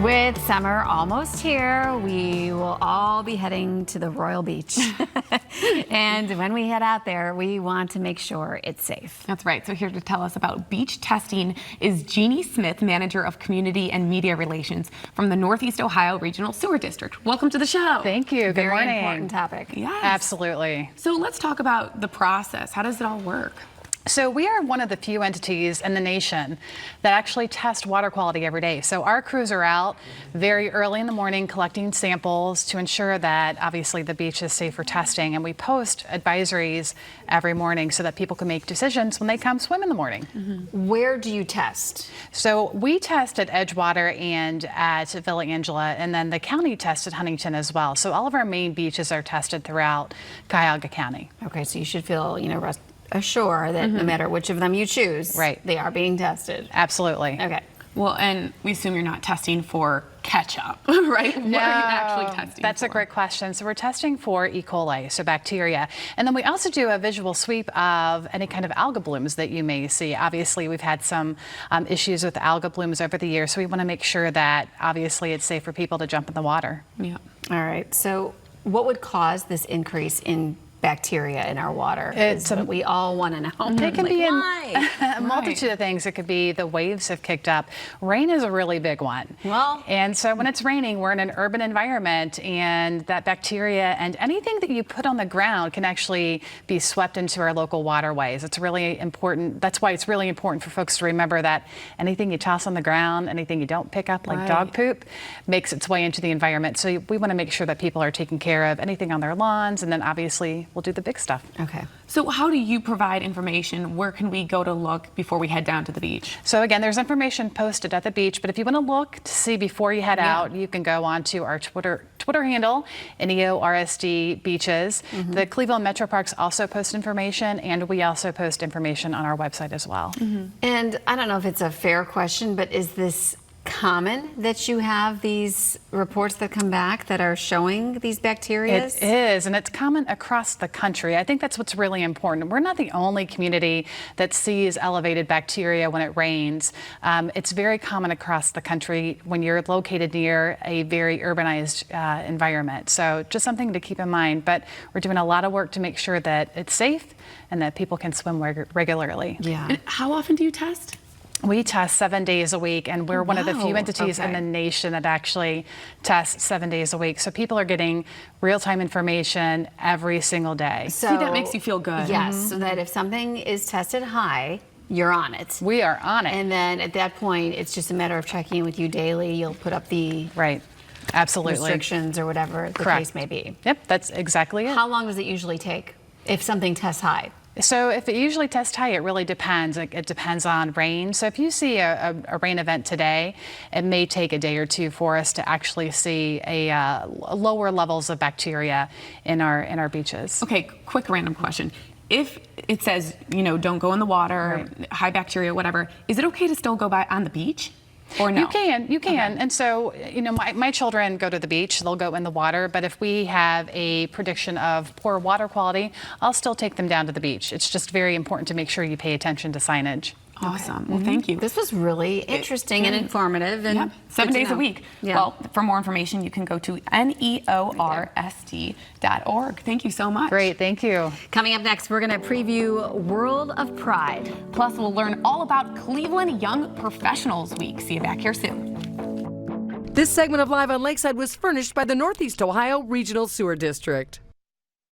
With summer almost here, we will all be heading to the Royal Beach. And when we head out there, we want to make sure it's safe. That's right. So here to tell us about beach testing is Jeannie Smith, Manager of Community and Media Relations from the Northeast Ohio Regional Sewer District. Welcome to the show. Thank you. Good morning. Very important topic. Yes. Absolutely. So let's talk about the process. How does it all work? So we are one of the few entities in the nation that actually test water quality every day. So our crews are out very early in the morning collecting samples to ensure that obviously the beach is safe for testing, and we post advisories every morning so that people can make decisions when they come swim in the morning. Mm-hmm. Where do you test? So we test at Edgewater and at Villa Angela, and then the county tests at Huntington as well. So all of our main beaches are tested throughout Cuyahoga County. Okay, so you should feel, assured that no matter which of them you choose, right, they are being tested. Absolutely. Okay. Well, and we assume you're not testing for ketchup, right? No, what are you actually testing that's for? a great question. So we're testing for E. coli, so bacteria. And then we also do a visual sweep of any kind of algal blooms that you may see. Obviously, we've had some issues with algal blooms over the years, so we want to make sure that obviously it's safe for people to jump in the water. Yeah. All right. So what would cause this increase in bacteria in our water? It's what we all want to know. It can be why? a multitude of things. It could be the waves have kicked up. Rain is a really big one. Well, and so when it's raining, we're in an urban environment, and that bacteria and anything that you put on the ground can actually be swept into our local waterways. It's really important. That's why it's really important for folks to remember that anything you toss on the ground, anything you don't pick up, like dog poop, makes its way into the environment. So we want to make sure that people are taking care of anything on their lawns, and then obviously we'll do the big stuff. Okay. So how do you provide information? Where can we go to look before we head down to the beach? So again, there's information posted at the beach, but if you want to look to see before you head out, you can go on to our Twitter handle, NEORSD Beaches. The Cleveland Metro Parks also post information, and we also post information on our website as well. And I don't know if it's a fair question, but is this common that you have these reports that come back that are showing these bacteria? It is, and it's common across the country. I think that's what's really important. We're not the only community that sees elevated bacteria when it rains. It's very common across the country when you're located near a very urbanized environment. So just something to keep in mind, but we're doing a lot of work to make sure that it's safe and that people can swim regularly. Yeah. And how often do you test? We test 7 days a week, and we're one of the few entities in the nation that actually tests 7 days a week. So people are getting real-time information every single day. So see, that makes you feel good. Yes, so that if something is tested high, you're on it. We are on it. And then at that point, it's just a matter of checking in with you daily. You'll put up the absolutely restrictions or whatever the case may be. Yep, that's exactly it. How long does it usually take if something tests high? So if it usually tests high, it really depends. It depends on rain. So if you see a rain event today, it may take a day or two for us to actually see a lower levels of bacteria in our beaches. Okay, quick random question. If it says, don't go in the water, high bacteria, whatever, is it okay to still go by on the beach? Or no? You can. Okay. And so, my children go to the beach, they'll go in the water, but if we have a prediction of poor water quality, I'll still take them down to the beach. It's just very important to make sure you pay attention to signage. Awesome. Well, thank you. This was really interesting and informative. And 7 days a week. Yeah. Well, for more information, you can go to NEORSD.org. Thank you so much. Great. Thank you. Coming up next, we're going to preview World of Pride. Plus, we'll learn all about Cleveland Young Professionals Week. See you back here soon. This segment of Live on Lakeside was furnished by the Northeast Ohio Regional Sewer District.